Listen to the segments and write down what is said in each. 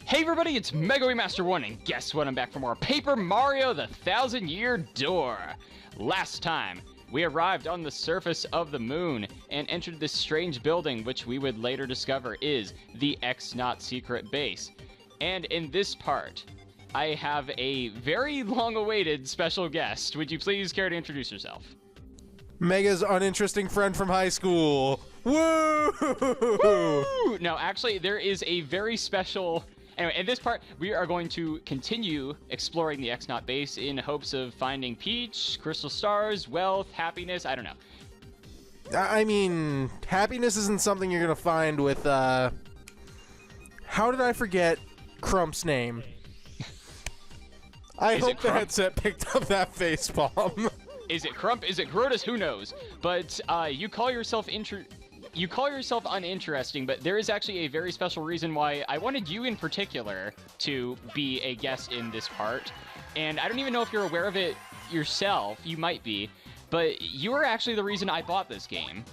Hey everybody, it's Mega Master 1, and guess what? I'm back for more Paper Mario the Thousand-Year Door. Last time, we arrived on the surface of the moon and entered this strange building, which we would later discover is the X-Naut secret base. And in this part, I have a very long-awaited special guest. Would you please care to introduce yourself? Mega's uninteresting friend from high school. Woo! Woo! No, actually, there is a very special... Anyway, in this part, we are going to continue exploring the X-Naut base in hopes of finding Peach, crystal stars, wealth, happiness, I don't know. I mean, happiness isn't something you're gonna find with, how did I forget Crump's name? I hope the headset picked up that facepalm. Is it Crump? Is it Grotus? Who knows? But you call yourself uninteresting, but there is actually a very special reason why I wanted you in particular to be a guest in this part. And I don't even know if you're aware of it yourself. You might be. But you are actually the reason I bought this game.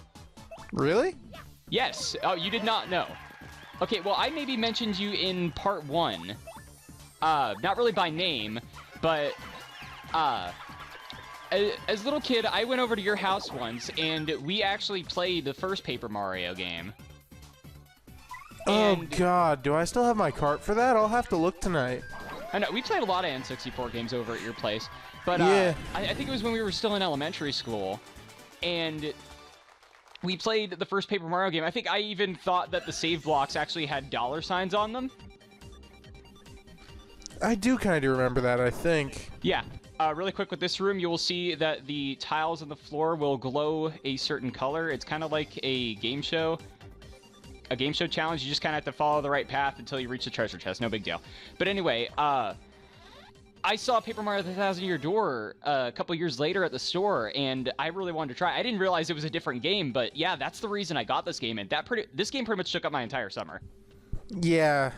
Really? Yes. Oh, you did not know. Okay, well, I maybe mentioned you in part 1. Not really by name, but... As a little kid, I went over to your house once, and we actually played the first Paper Mario game. Oh god, do I still have my cart for that? I'll have to look tonight. I know, we played a lot of N64 games over at your place, but yeah. I think it was when we were still in elementary school, and we played the first Paper Mario game. I think I even thought that the save blocks actually had $signs on them. I do kind of remember that, I think. Yeah. Really quick with this room, you will see that the tiles on the floor will glow a certain color. It's kind of like a game show challenge. You just kind of have to follow the right path until you reach the treasure chest. No big deal. But anyway, I saw Paper Mario the Thousand-Year Door a couple years later at the store, and I really wanted to try. I didn't realize it was a different game, but yeah, that's the reason I got this game, and this game pretty much took up my entire summer. Yeah,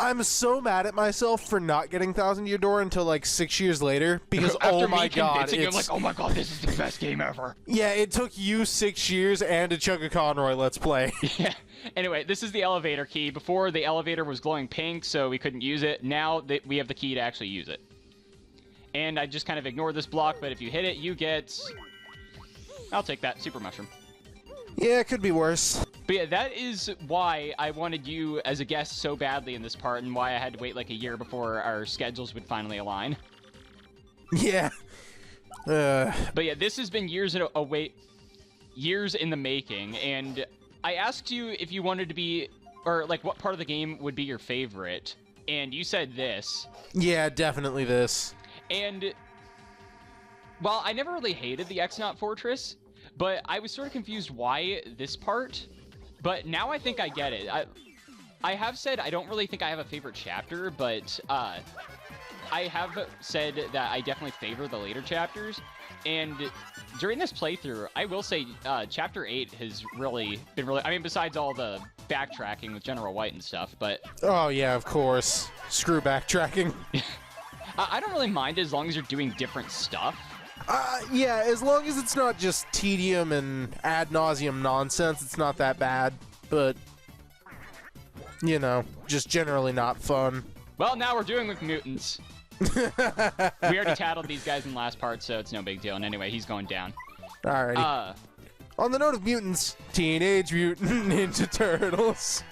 I'm so mad at myself for not getting Thousand-Year Door until like 6 years later, because oh my god, I'm like, oh my god, this is the best game ever. Yeah, it took you 6 years and a chunk of Conroy Let's Play. Yeah. Anyway, this is the elevator key. Before, the elevator was glowing pink, so we couldn't use it. Now we have the key to actually use it. And I just kind of ignored this block, but if you hit it, you get... I'll take that. Super Mushroom. Yeah, it could be worse. But yeah, that is why I wanted you as a guest so badly in this part, and why I had to wait like a year before our schedules would finally align. Yeah. But yeah, this has been years in the making, and I asked you if you wanted to be, or like what part of the game would be your favorite, and you said this. Yeah, definitely this. And, well, I never really hated the X-Naut Fortress, but I was sort of confused why this part. But now I think I get it. I have said I don't really think I have a favorite chapter, but I have said that I definitely favor the later chapters. And during this playthrough, I will say Chapter 8 has really been I mean, besides all the backtracking with General White and stuff, but... Oh, yeah, of course. Screw backtracking. I don't really mind as long as you're doing different stuff. Yeah, as long as it's not just tedium and ad nauseum nonsense, it's not that bad. But, you know, just generally not fun. Well, now we're doing with mutants. We already tattled these guys in the last part, so it's no big deal. And anyway, he's going down. Alrighty. On the note of mutants, Teenage Mutant Ninja Turtles.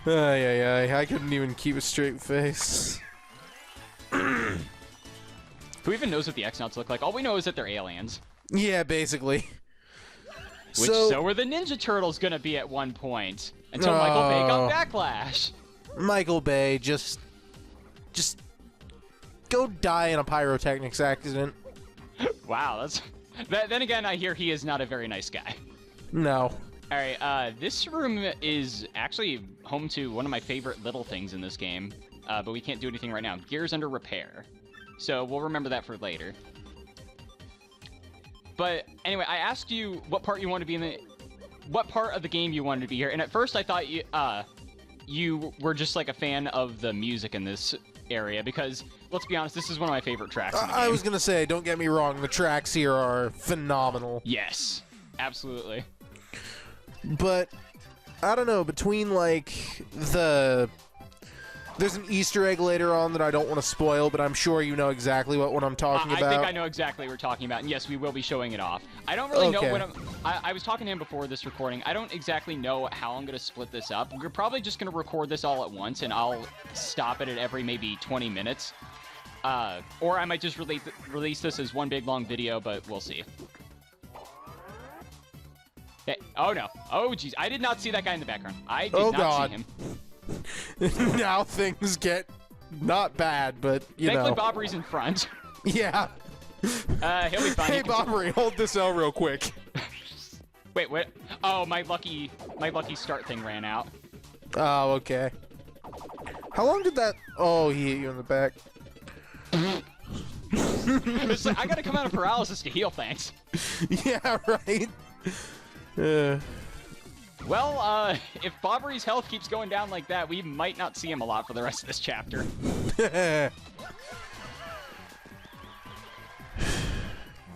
I couldn't even keep a straight face. Who even knows what the X-Nauts look like? All we know is that they're aliens. Yeah, basically. Which, so are the Ninja Turtles gonna be at one point. Until Michael Bay got Backlash. Michael Bay, just go die in a pyrotechnics accident. Wow, that's... Then again, I hear he is not a very nice guy. No. Alright, this room is actually home to one of my favorite little things in this game. But we can't do anything right now. Gears under repair. So we'll remember that for later. But anyway, I asked you what part you wanted to be in what part of the game you wanted to be here, and at first I thought you were just like a fan of the music in this area, because let's be honest, this is one of my favorite tracks in the game. I was gonna say, don't get me wrong, the tracks here are phenomenal. Yes, absolutely. But I don't know, between, like, there's an Easter egg later on that I don't want to spoil, but I'm sure you know exactly what I'm talking about. I think I know exactly what we're talking about, and yes, we will be showing it off. I don't really know Okay. what I was talking to him before this recording. I don't exactly know how I'm going to split this up. We're probably just going to record this all at once, and I'll stop it at every maybe 20 minutes. Or I might just release this as one big long video, but we'll see. Hey, oh no. Oh jeez, I did not see that guy in the background. I did not see him. Now things get not bad, but you Thankfully, know. Bobbery's in front. Yeah. He'll be fine. Hey, Bobbery, hold this L real quick. Wait, what? Oh, my lucky start thing ran out. Oh, okay. How long did that? Oh, he hit you in the back. It's like, I gotta come out of paralysis to heal, thanks. Yeah, right. Well, if Bobbery's health keeps going down like that, we might not see him a lot for the rest of this chapter.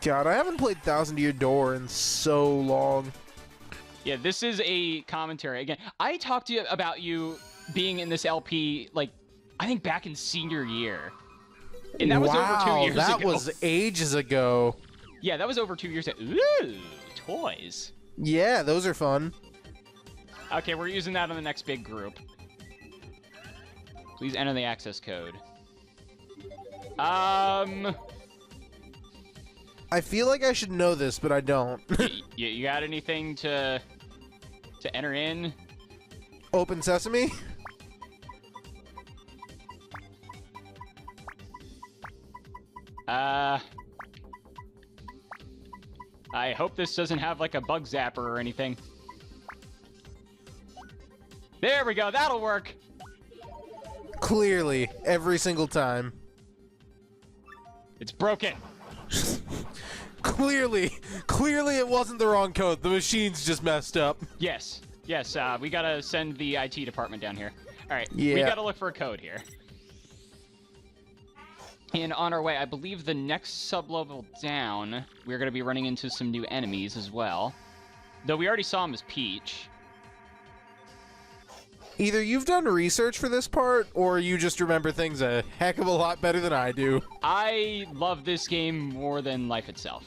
God, I haven't played Thousand Year Door in so long. Yeah, this is a commentary. Again, I talked to you about you being in this LP, like, I think back in senior year. And that was over 2 years ago. That was ages ago. Yeah, that was over 2 years ago. Ooh, toys. Yeah, those are fun. Okay, we're using that on the next big group. Please enter the access code. I feel like I should know this, but I don't. You got anything to enter in? Open Sesame? I hope this doesn't have like a bug zapper or anything. There we go, that'll work. Clearly, every single time. It's broken. Clearly it wasn't the wrong code. The machine's just messed up. Yes, we gotta send the IT department down here. All right, Yeah. we gotta look for a code here. And on our way, I believe the next sub-level down, we're gonna be running into some new enemies as well. Though we already saw him as Peach. Either you've done research for this part, or you just remember things a heck of a lot better than I do. I love this game more than life itself.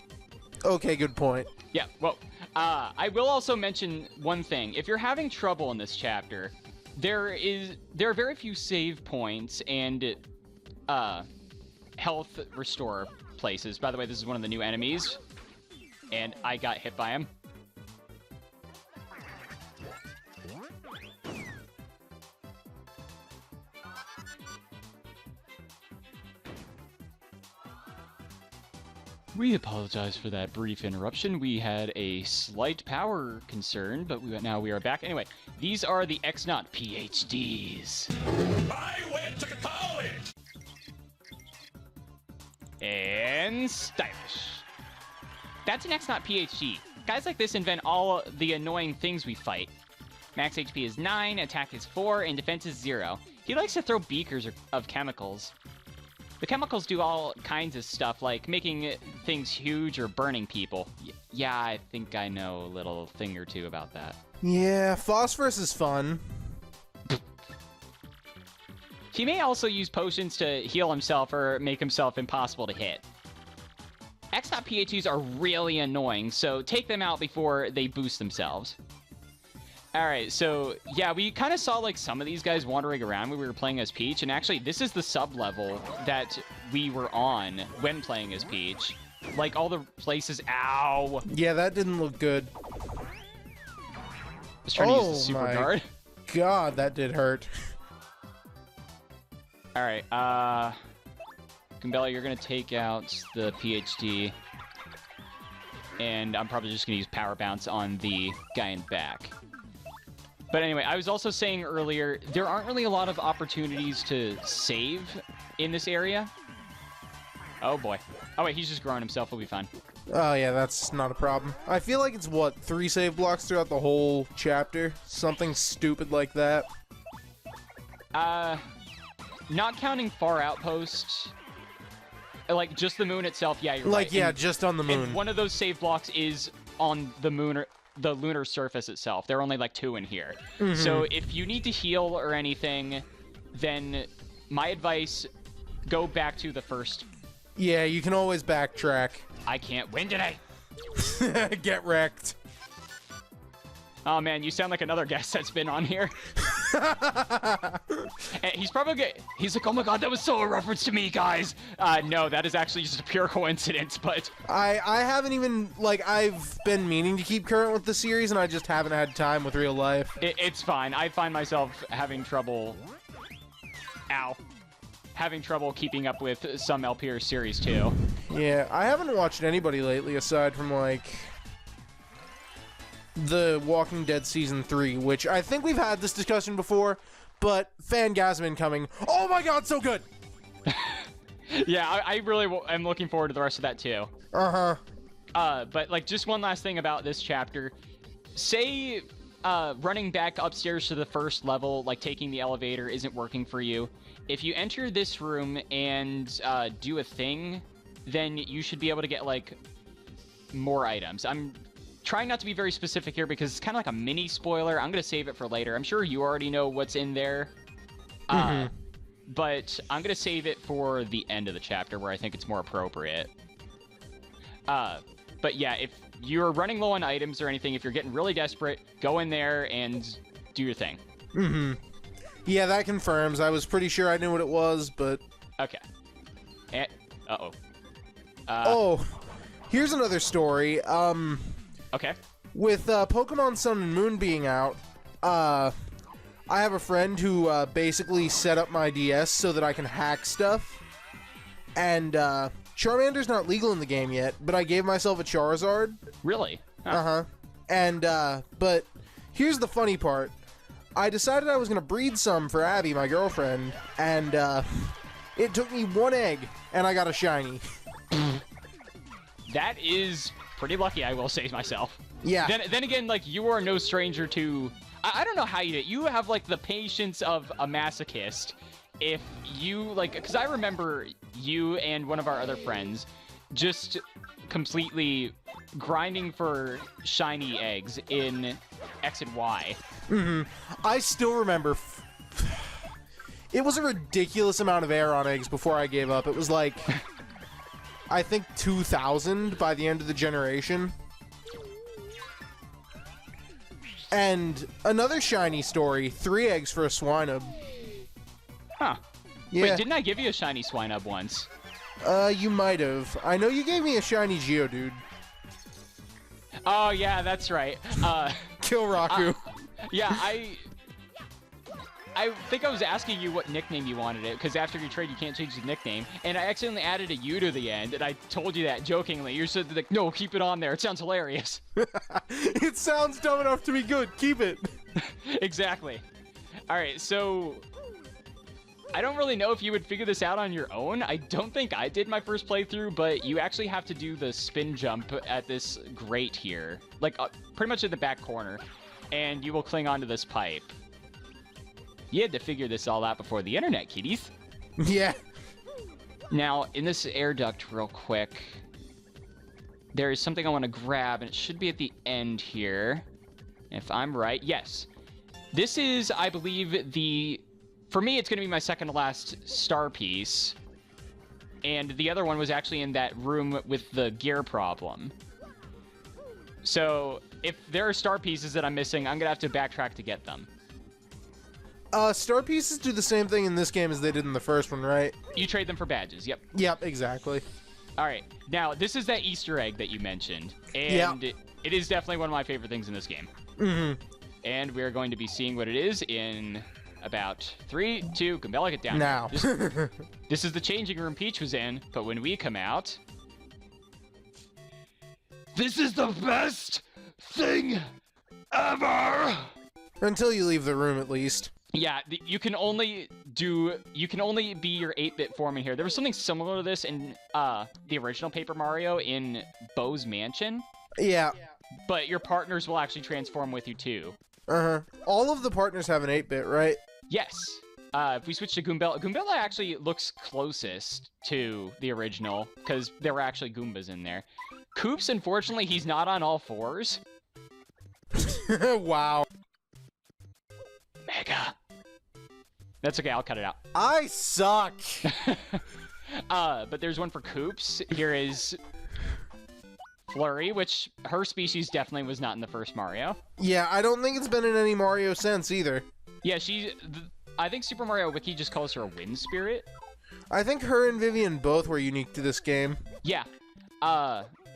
Okay, good point. Yeah, well, I will also mention one thing. If you're having trouble in this chapter, there are very few save points and health restore places. By the way, this is one of the new enemies, and I got hit by him. We apologize for that brief interruption. We had a slight power concern, but now we are back. Anyway, these are the X-Naut PhDs. I went to college! And stylish. That's an X-Naut PhD. Guys like this invent all the annoying things we fight. Max HP is 9, attack is 4, and defense is 0. He likes to throw beakers of chemicals. The chemicals do all kinds of stuff, like making things huge or burning people. Yeah, I think I know a little thing or two about that. Yeah, phosphorus is fun. He may also use potions to heal himself or make himself impossible to hit. X-Naut PhDs are really annoying, so take them out before they boost themselves. Alright, so yeah, we kind of saw like some of these guys wandering around when we were playing as Peach, and actually this is the sub-level that we were on when playing as Peach. Like all the places, ow! Yeah, that didn't look good. I was trying to use the super my guard. God, that did hurt. Alright, Gumbella, you're gonna take out the PhD, and I'm probably just gonna use Power Bounce on the guy in back. But anyway, I was also saying earlier, there aren't really a lot of opportunities to save in this area. Oh boy. Oh wait, he's just growing himself, he'll be fine. Oh yeah, that's not a problem. I feel like it's, what, 3 save blocks throughout the whole chapter? Something stupid like that. Not counting Far Outpost, like just the moon itself, yeah, you're Like, right. yeah, And- just on the moon. And one of those save blocks is on the moon, the lunar surface itself. There are only like 2 in here. So if you need to heal or anything, then my advice, go back to the first. Yeah, you can always backtrack. I can't win today. Get wrecked. Oh man, you sound like another guest that's been on here. And he's probably he's like, oh my god, that was so a reference to me, guys. No, that is actually just a pure coincidence, but I haven't even, like, I've been meaning to keep current with the series, and I just haven't had time with real life. it's fine. I find myself having trouble... Ow. Having trouble keeping up with some LPR series, too. Yeah, I haven't watched anybody lately aside from, like, The Walking Dead Season 3, which I think we've had this discussion before, but Fangasm incoming. Oh my god, so good! Yeah, I really am looking forward to the rest of that, too. Uh-huh. But, like, just one last thing about this chapter. Say, running back upstairs to the first level, like taking the elevator, isn't working for you. If you enter this room and do a thing, then you should be able to get, like, more items. I'm trying not to be very specific here because it's kind of like a mini spoiler. I'm going to save it for later. I'm sure you already know what's in there. But I'm going to save it for the end of the chapter where I think it's more appropriate. But yeah, if you're running low on items or anything, if you're getting really desperate, go in there and do your thing. Yeah, that confirms. I was pretty sure I knew what it was, but... Okay. And, uh-oh. oh, here's another story. Okay. With Pokemon Sun and Moon being out, I have a friend who basically set up my DS so that I can hack stuff. And Charmander's not legal in the game yet, but I gave myself a Charizard. Really? Huh. Uh-huh. And, but here's the funny part. I decided I was going to breed some for Abby, my girlfriend, and it took me 1 egg, and I got a shiny. That is pretty lucky, I will say myself. Yeah. Then again, like, you are no stranger to... I don't know how you did it. You have, like, the patience of a masochist. If you, like... Because I remember you and one of our other friends just completely grinding for shiny eggs in X and Y. I still remember... It was a ridiculous amount of air on eggs before I gave up. It was like... I think 2,000 by the end of the generation. And another shiny story, 3 eggs for a Swinub. Huh. Yeah. Wait, didn't I give you a shiny Swinub once? You might have. I know you gave me a shiny Geodude. Oh, yeah, that's right. Kill Raku. Yeah, I think I was asking you what nickname you wanted it, because after you trade, you can't change the nickname. And I accidentally added a U to the end, and I told you that jokingly. You said, like, no, keep it on there. It sounds hilarious. It sounds dumb enough to be good. Keep it. Exactly. All right, so... I don't really know if you would figure this out on your own. I don't think I did my first playthrough, but you actually have to do the spin jump at this grate here. Like, pretty much in the back corner. And you will cling onto this pipe. You had to figure this all out before the internet, kiddies. Yeah. Now, in this air duct real quick, there is something I want to grab, and it should be at the end here. If I'm right, yes. This is, I believe, the... For me, it's going to be my second to last star piece. And the other one was actually in that room with the gear problem. So, if there are star pieces that I'm missing, I'm going to have to backtrack to get them. Star pieces do the same thing in this game as they did in the first one, right? You trade them for badges, yep. Yep, exactly. All right. Now, this is that Easter egg that you mentioned. And it is definitely one of my favorite things in this game. And we're going to be seeing what it is in about 3, 2, Gumbella, get down. Now. This is the changing room Peach was in, but when we come out... This is the best thing ever! Until you leave the room, at least. Yeah, you can only be your 8-bit form in here. There was something similar to this in the original Paper Mario in Bow's Mansion. Yeah. But your partners will actually transform with you too. All of the partners have an 8-bit, right? Yes. If we switch to Goombella actually looks closest to the original because there were actually Goombas in there. Koops, unfortunately, he's not on all 4s. Wow. Mega. That's okay, I'll cut it out. I suck. But there's one for Koops. Here is Flurry, which her species definitely was not in the first Mario. Yeah, I don't think it's been in any Mario since either. Yeah, I think Super Mario Wiki just calls her a wind spirit. I think her and Vivian both were unique to this game. Yeah.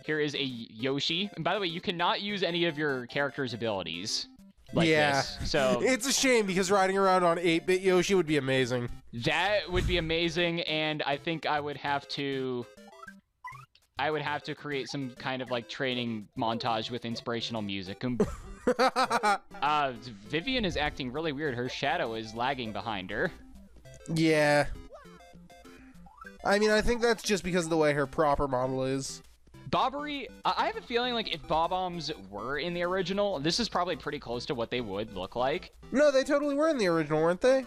Here is a Yoshi. And by the way, you cannot use any of your character's abilities like this. So it's a shame because riding around on 8-bit Yoshi would be amazing. That would be amazing, and I think I would have to create some kind of like training montage with inspirational music. Vivian is acting really weird. Her shadow is lagging behind her. Yeah. I mean, I think that's just because of the way her proper model is. Bobbery, I have a feeling like if Bob-ombs were in the original, this is probably pretty close to what they would look like. No, they totally were in the original, weren't they?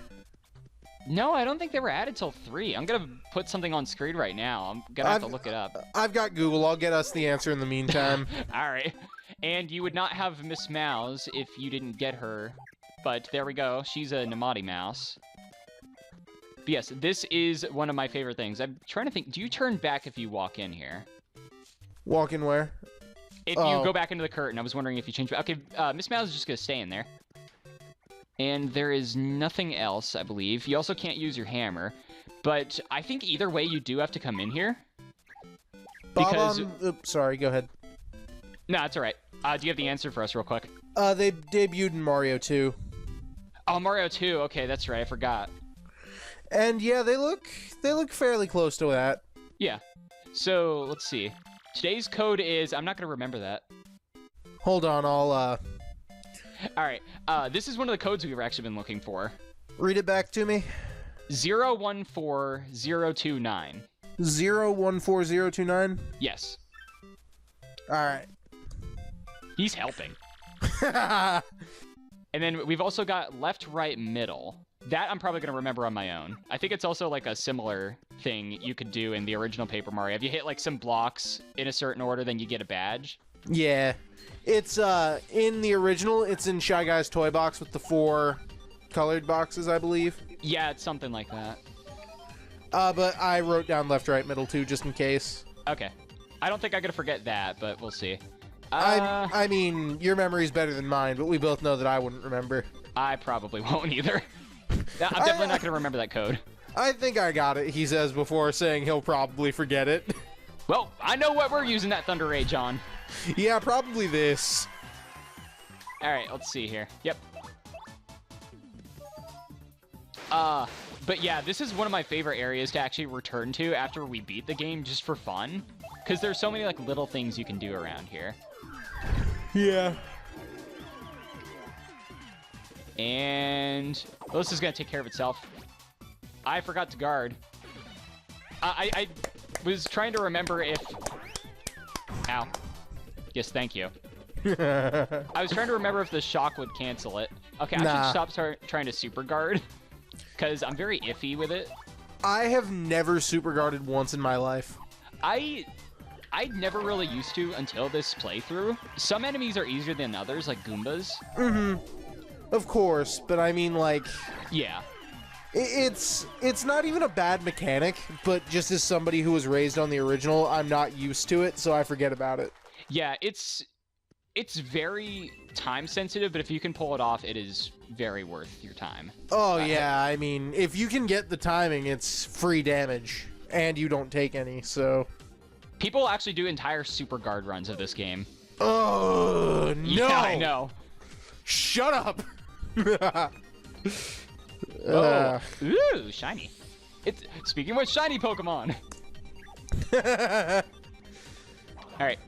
No, I don't think they were added till 3. I'm gonna put something on screen right now. I'm gonna have to look it up. I've got Google. I'll get us the answer in the meantime. All right. And you would not have Miss Mouse if you didn't get her. But there we go. She's a Namati Mouse. But yes, this is one of my favorite things. I'm trying to think. Do you turn back if you walk in here? Walk in where? If you go back into the curtain, I was wondering if you change. Okay, Miss Mouse is just gonna stay in there. And there is nothing else, I believe. You also can't use your hammer. But I think either way, you do have to come in here. Because... Oops, sorry, go ahead. No, it's all right. Do you have the answer for us real quick? They debuted in Mario 2. Oh, Mario 2. Okay, that's right. I forgot. And yeah, they look fairly close to that. Yeah. So, let's see. Today's code is... I'm not going to remember that. Hold on, I'll, Alright, this is one of the codes we've actually been looking for. read it back to me. 014029. 014029? Yes. Alright. He's helping. And then we've also got left, right, middle. That I'm probably going to remember on my own. I think it's also like a similar thing you could do in the original Paper Mario. If you hit like some blocks in a certain order, then you get a badge. Yeah. It's, in the original, it's in Shy Guy's toy box with the 4 colored boxes, I believe. Yeah, it's something like that. But I wrote down left, right, middle, too, just in case. Okay. I don't think I'm going to forget that, but we'll see. I mean, your memory's better than mine, but we both know that I wouldn't remember. I probably won't either. I'm definitely not going to remember that code. I think I got it, he says before saying he'll probably forget it. Well, I know what we're using that Thunder Rage on. Yeah, probably this. Alright, let's see here. Yep. But yeah, this is one of my favorite areas to actually return to after we beat the game just for fun. Because there's so many like little things you can do around here. Yeah. And this is going to take care of itself. I forgot to guard. I was trying to remember if... Ow. Yes, thank you. I was trying to remember if the shock would cancel it. Okay, I should stop trying to super guard. Because I'm very iffy with it. I have never super guarded once in my life. I never really used to until this playthrough. Some enemies are easier than others, like Goombas. Mm-hmm. Of course, but I mean, like... Yeah. It's not even a bad mechanic, but just as somebody who was raised on the original, I'm not used to it, so I forget about it. Yeah, it's very time sensitive, but if you can pull it off, it is very worth your time. Oh, yeah, I mean, if you can get the timing, it's free damage, and you don't take any, so... People actually do entire super guard runs of this game. Oh, no! Yeah, I know. Shut up! Oh, ooh, shiny. It's speaking with shiny Pokemon. All right,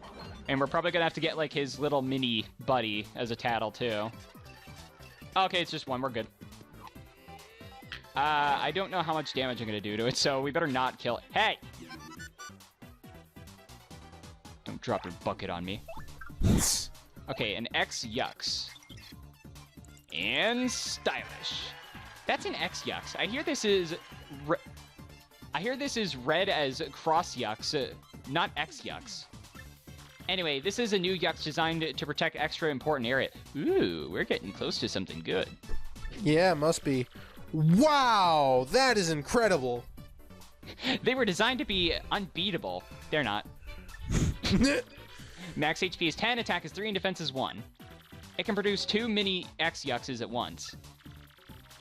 and we're probably gonna have to get like his little mini buddy as a tattle too. Okay, it's just one. We're good. I don't know how much damage I'm gonna do to it, so we better not kill it. Hey! Don't drop your bucket on me. Okay, an X Yucks. And stylish. That's an X Yucks. I hear this is read as Cross Yucks, not X Yucks. Anyway, this is a new Yux designed to protect extra important area. Ooh, we're getting close to something good. Yeah, must be. Wow, that is incredible. They were designed to be unbeatable. They're not. Max HP is 10, attack is 3, and defense is 1. It can produce 2 mini X-Yuxes at once.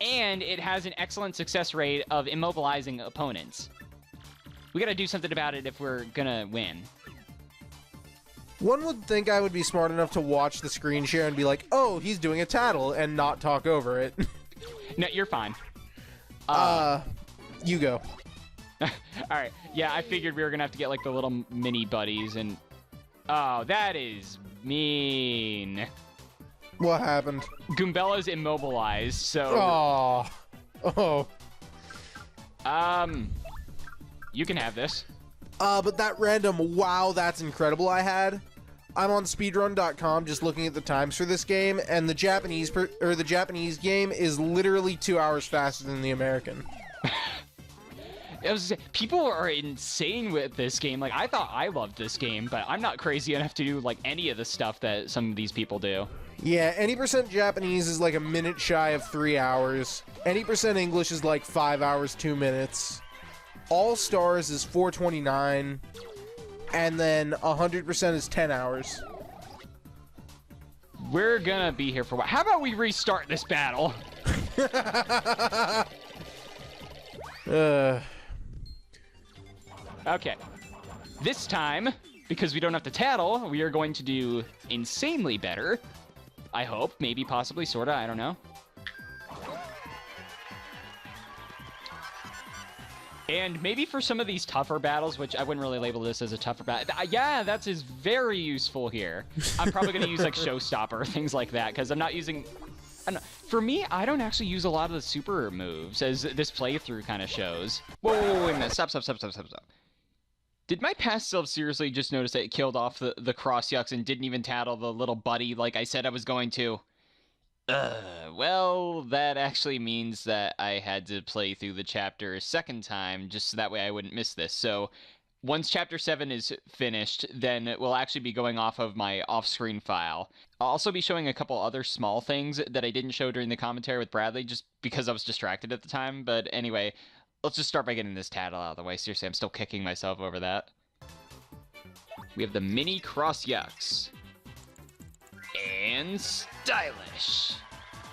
And it has an excellent success rate of immobilizing opponents. We gotta do something about it if we're gonna win. One would think I would be smart enough to watch the screen share and be like, oh, he's doing a tattle, and not talk over it. No, you're fine. You go. Alright, yeah, I figured we were gonna have to get, like, the little mini buddies, and... Oh, that is mean. What happened? Goombella's immobilized, so... Oh. You can have this. But that random wow, that's incredible I had, I'm on speedrun.com just looking at the times for this game, and the Japanese game is literally 2 hours faster than the American. People are insane with this game. Like, I thought I loved this game, but I'm not crazy enough to do, like, any of the stuff that some of these people do. Yeah, any percent Japanese is like a minute shy of 3 hours. Any percent English is like 5 hours, 2 minutes. All Stars is 429. And then 100% is 10 hours. We're gonna be here for a while. How about we restart this battle? Okay. This time, because we don't have to tattle, we are going to do insanely better. I hope. Maybe, possibly, sorta. I don't know. And maybe for some of these tougher battles, which I wouldn't really label this as a tougher battle. Yeah, that is very useful here. I'm probably going to use, like, Showstopper, things like that, because I'm not using... For me, I don't actually use a lot of the super moves, as this playthrough kind of shows. Whoa, wait a minute. Stop. Did my past self seriously just notice that it killed off the cross yucks and didn't even tattle the little buddy like I said I was going to? Well, that actually means that I had to play through the chapter a second time, just so that way I wouldn't miss this. So, once Chapter 7 is finished, then we'll actually be going off of my off-screen file. I'll also be showing a couple other small things that I didn't show during the commentary with Bradley, just because I was distracted at the time. But anyway, let's just start by getting this tattle out of the way. Seriously, I'm still kicking myself over that. We have the mini cross yucks. And stylish.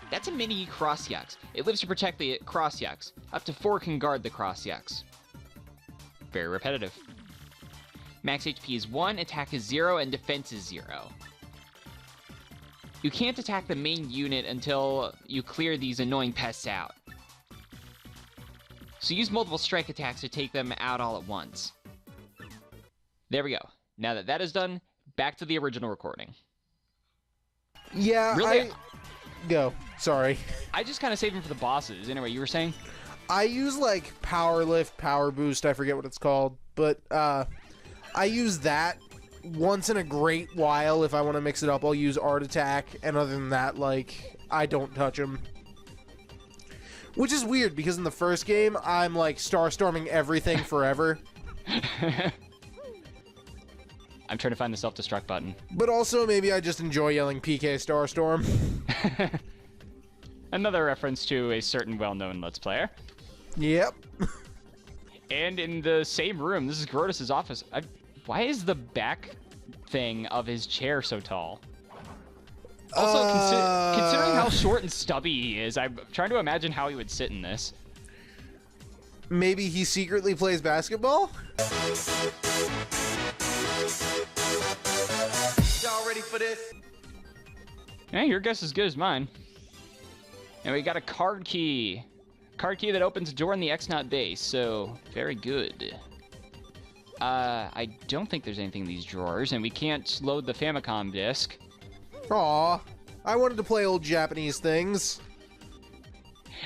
That's a mini cross yucks. It lives to protect the cross yucks. Up to 4 can guard the cross yucks. Very repetitive. Max HP is 1, attack is 0, and defense is 0. You can't attack the main unit until you clear these annoying pests out. So use multiple strike attacks to take them out all at once. There we go. Now that that is done, back to the original recording. Yeah, Really? Go. Sorry. I just kind of saved them for the bosses. Anyway, you were saying? I use, like, Power Lift, Power Boost, I forget what it's called, but, I use that once in a great while. If I want to mix it up, I'll use Art Attack, and other than that, like, I don't touch them. Which is weird, because in the first game, I'm, like, Starstorming everything forever. I'm trying to find the self-destruct button. But also, maybe I just enjoy yelling PK Starstorm. Another reference to a certain well-known Let's Player. Yep. And in the same room, this is Grotus's office. Why is the back thing of his chair so tall? Also, considering how short and stubby he is, I'm trying to imagine how he would sit in this. Maybe he secretly plays basketball? Y'all ready for this? Yeah, your guess is as good as mine. And we got a card key. Card key that opens a door in the X-Naut base, so very good. I don't think there's anything in these drawers, and we can't load the Famicom disc. Aw, I wanted to play old Japanese things.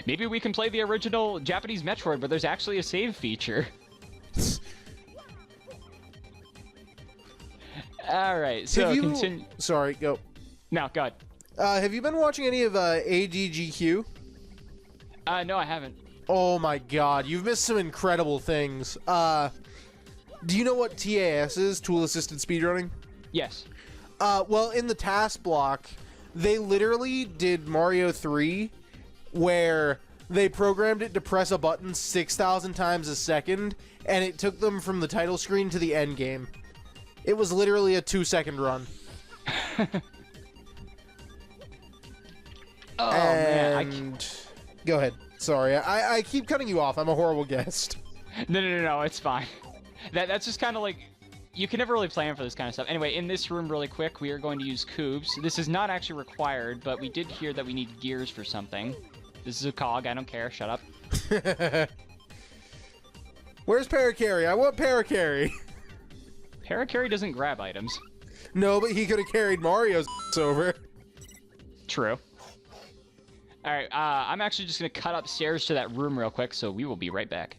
Maybe we can play the original Japanese Metroid, but there's actually a save feature. Alright, so continue. Sorry, go. No, go ahead. Have you been watching any of ADGQ? No, I haven't. Oh my god, you've missed some incredible things. Do you know what TAS is? Tool Assisted Speedrunning? Yes. Well, in the task block, they literally did Mario 3, where they programmed it to press a button 6,000 times a second, and it took them from the title screen to the end game. It was literally a 2-second run. Oh, and... man. Go ahead. Sorry, I keep cutting you off. I'm a horrible guest. No, it's fine. That's just kind of like... You can never really plan for this kind of stuff. Anyway, in this room, really quick, we are going to use cubes. This is not actually required, but we did hear that we need gears for something. This is a cog. I don't care. Shut up. Where's Paracarry? I want Paracarry. Paracarry doesn't grab items. No, but he could have carried Mario's over. True. All right, I'm actually just going to cut upstairs to that room real quick, so we will be right back.